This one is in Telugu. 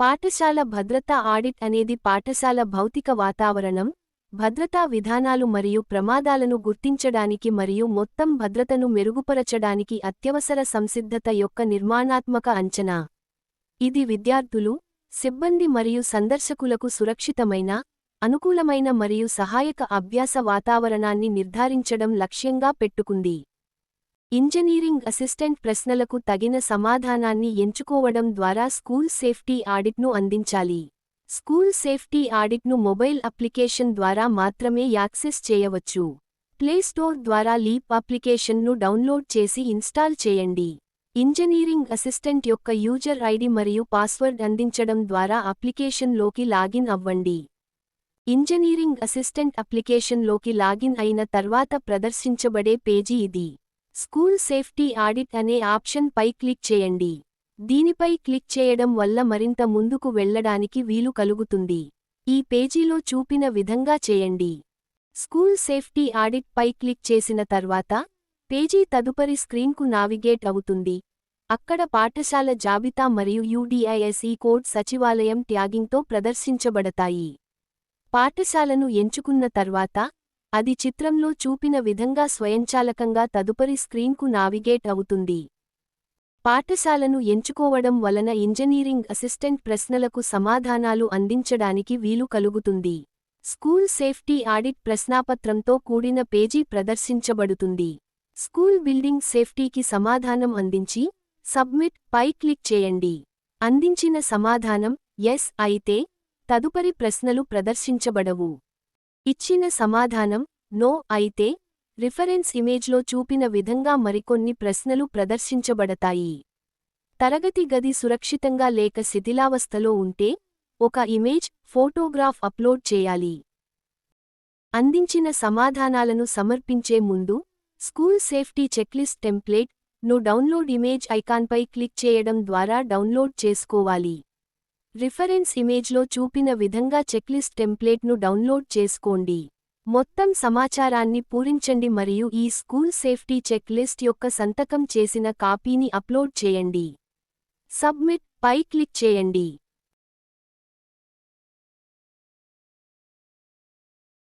పాఠశాల భద్రతా ఆడిట్ అనేది పాఠశాల భౌతిక వాతావరణం, భద్రతా విధానాలు మరియు ప్రమాదాలను గుర్తించడానికి మరియు మొత్తం భద్రతను మెరుగుపరచడానికి అత్యవసర సంసిద్ధత యొక్క నిర్మాణాత్మక అంచనా. ఇది విద్యార్థులు, సిబ్బంది మరియు సందర్శకులకు సురక్షితమైన, అనుకూలమైన మరియు సహాయక అభ్యాస వాతావరణాన్ని నిర్ధారించడం లక్ష్యంగా పెట్టుకుంది. ఇంజనీరింగ్ అసిస్టెంట్ ప్రశ్నలకు తగిన సమాధానాన్ని ఎంచుకోవడం ద్వారా స్కూల్ సేఫ్టీ ఆడిట్ను అందించాలి. స్కూల్ సేఫ్టీ ఆడిట్ను మొబైల్ అప్లికేషన్ ద్వారా మాత్రమే యాక్సెస్ చేయవచ్చు. ప్లే స్టోర్ ద్వారా లీప్ అప్లికేషన్ను డౌన్లోడ్ చేసి ఇన్స్టాల్ చేయండి. ఇంజనీరింగ్ అసిస్టెంట్ యొక్క యూజర్ ఐడి మరియు పాస్వర్డ్ అందించడం ద్వారా అప్లికేషన్లోకి లాగిన్ అవ్వండి. ఇంజనీరింగ్ అసిస్టెంట్ అప్లికేషన్లోకి లాగిన్ అయిన తర్వాత ప్రదర్శించబడే పేజీ ఇది. స్కూల్ సేఫ్టీ ఆడిట్ అనే ఆప్షన్ పై క్లిక్ చేయండి. దీనిపై క్లిక్ చేయడం వల్ల మరింత ముందుకు వెళ్ళడానికి వీలు కలుగుతుంది. ఈ పేజీలో చూపిన విధంగా చేయండి. స్కూల్ సేఫ్టీ ఆడిట్ పై క్లిక్ చేసిన తర్వాత పేజీ తదుపరి స్క్రీన్కు నావిగేట్ అవుతుంది. అక్కడ పాఠశాల జాబితా మరియు UDISE కోడ్ సచివాలయం ట్యాగింగ్తో ప్రదర్శించబడతాయి. పాఠశాలను ఎంచుకున్న తర్వాత అది చిత్రంలో చూపిన విధంగా స్వయంచాలకంగా తదుపరి స్క్రీన్కు నావిగేట్ అవుతుంది. పాఠశాలను ఎంచుకోవడం వలన ఇంజనీరింగ్ అసిస్టెంట్ ప్రశ్నలకు సమాధానాలు అందించడానికి వీలు కలుగుతుంది. స్కూల్ సేఫ్టీ ఆడిట్ ప్రశ్నాపత్రంతో కూడిన పేజీ ప్రదర్శించబడుతుంది. స్కూల్ బిల్డింగ్ సేఫ్టీకి సమాధానం అందించి సబ్మిట్ పై క్లిక్ చేయండి. అందించిన సమాధానం ఎస్ అయితే తదుపరి ప్రశ్నలు ప్రదర్శించబడవు. ఇచ్చిన సమాధానం నో అయితే రిఫరెన్స్ ఇమేజ్లో చూపిన విధంగా మరికొన్ని ప్రశ్నలు ప్రదర్శించబడతాయి. తరగతి గది సురక్షితంగా లేక శిథిలావస్థలో ఉంటే ఒక ఇమేజ్, ఫోటోగ్రాఫ్ అప్లోడ్ చేయాలి. అందించిన సమాధానాలను సమర్పించే ముందు స్కూల్ సేఫ్టీ చెక్లిస్ట్ టెంప్లేట్ ను డౌన్లోడ్ ఇమేజ్ ఐకాన్పై క్లిక్ చేయడం ద్వారా డౌన్లోడ్ చేసుకోవాలి. రిఫరెన్స్ ఇమేజ్లో చూపిన విధంగా చెక్లిస్ట్ టెంప్లేట్ను డౌన్లోడ్ చేసుకోండి. మొత్తం సమాచారాన్ని పూరించండి మరియు ఈ స్కూల్ సేఫ్టీ చెక్ లిస్ట్ యొక్క సంతకం చేసిన కాపీని అప్లోడ్ చేయండి. సబ్మిట్ పై క్లిక్ చేయండి.